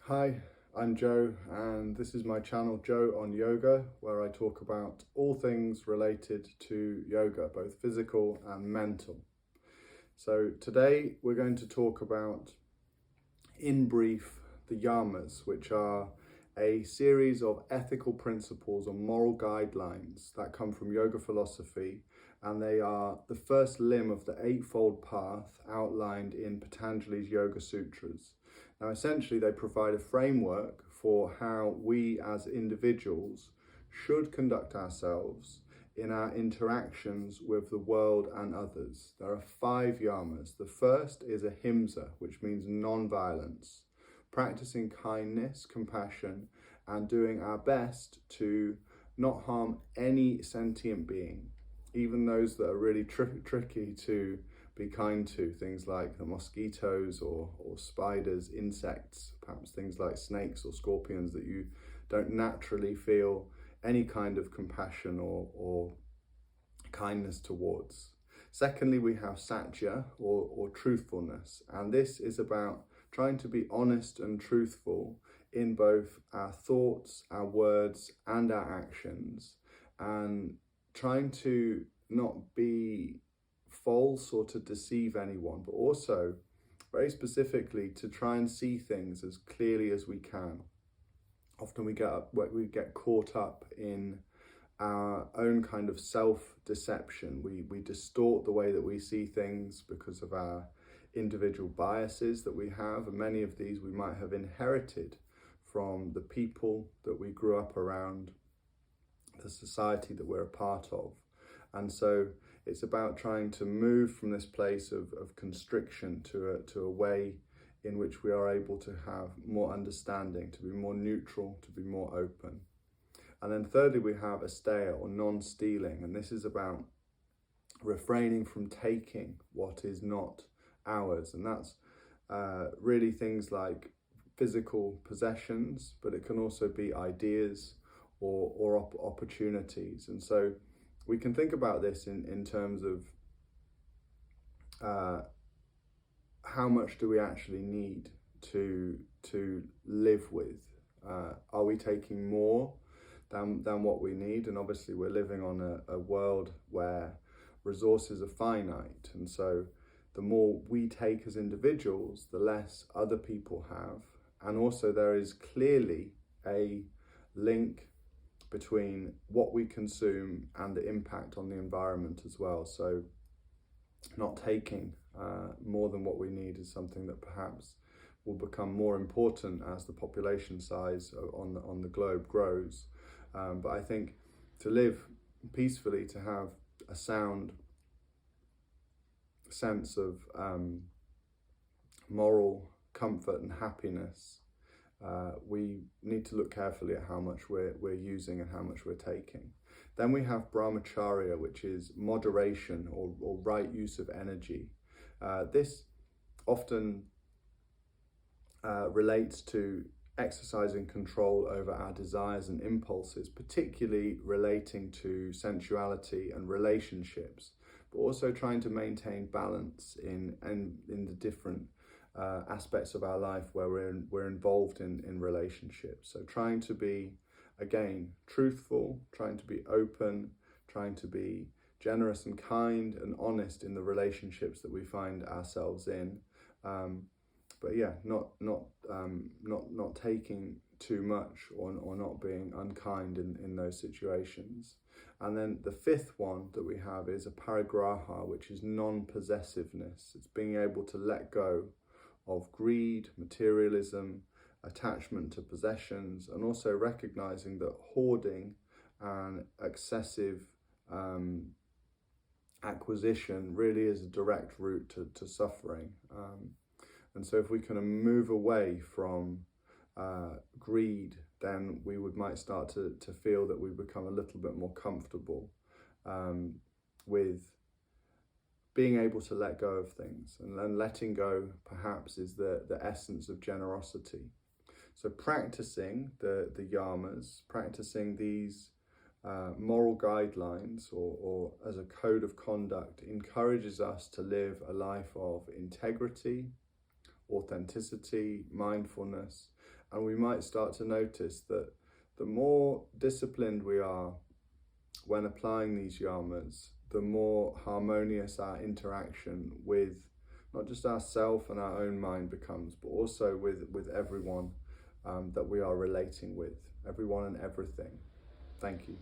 Hi, I'm Joe, and this is my channel, Joe on Yoga, where I talk about all things related to yoga, both physical and mental. So today we're going to talk about, in brief, the Yamas, which are a series of ethical principles or moral guidelines that come from yoga philosophy, and they are the first limb of the Eightfold Path outlined in Patanjali's Yoga Sutras. Now, essentially, they provide a framework for how we as individuals should conduct ourselves in our interactions with the world and others. There are 5 yamas. The first is ahimsa, which means non-violence, practicing kindness, compassion, and doing our best to not harm any sentient being, even those that are really tricky to be kind to, things like the mosquitoes or spiders, insects, perhaps things like snakes or scorpions that you don't naturally feel any kind of compassion or kindness towards. Secondly, we have satya or truthfulness, and this is about trying to be honest and truthful in both our thoughts, our words, and our actions, and trying to not be false or to deceive anyone, but also very specifically to try and see things as clearly as we can. Often we get caught up in our own kind of self-deception. We distort the way that we see things because of our individual biases that we have, and many of these we might have inherited from the people that we grew up around, the society that we're a part of. And so it's about trying to move from this place of constriction to a way in which we are able to have more understanding, to be more neutral, to be more open. And then thirdly, we have asteya or non-stealing, and this is about refraining from taking what is not ours, and that's really things like physical possessions, but it can also be ideas or opportunities. And so we can think about this in terms of how much do we actually need to live with? Are we taking more than what we need? And obviously we're living on a world where resources are finite, and so the more we take as individuals, the less other people have. And also there is clearly a link between what we consume and the impact on the environment as well. So not taking more than what we need is something that perhaps will become more important as the population size on the globe grows. But I think to live peacefully, to have a sound sense of moral comfort and happiness, we need to look carefully at how much we're using and how much we're taking. Then we have brahmacharya, which is moderation or right use of energy. This often relates to exercising control over our desires and impulses, particularly relating to sensuality and relationships, but also trying to maintain balance in the different aspects of our life where we're involved in relationships. So trying to be, again, truthful, trying to be open, trying to be generous and kind and honest in the relationships that we find ourselves in. But yeah, not taking too much or not being unkind in those situations. And then the fifth one that we have is a parigraha, which is non-possessiveness. It's being able to let go of greed, materialism, attachment to possessions, and also recognizing that hoarding and excessive acquisition really is a direct route to suffering. And so if we can move away from greed, then we might start to feel that we become a little bit more comfortable with being able to let go of things. And then letting go perhaps is the essence of generosity. So practicing the yamas, practicing these moral guidelines or as a code of conduct encourages us to live a life of integrity, authenticity, mindfulness, And we might start to notice that the more disciplined we are when applying these yamas, the more harmonious our interaction with not just ourself and our own mind becomes, but also with everyone that we are relating with, everyone and everything. Thank you.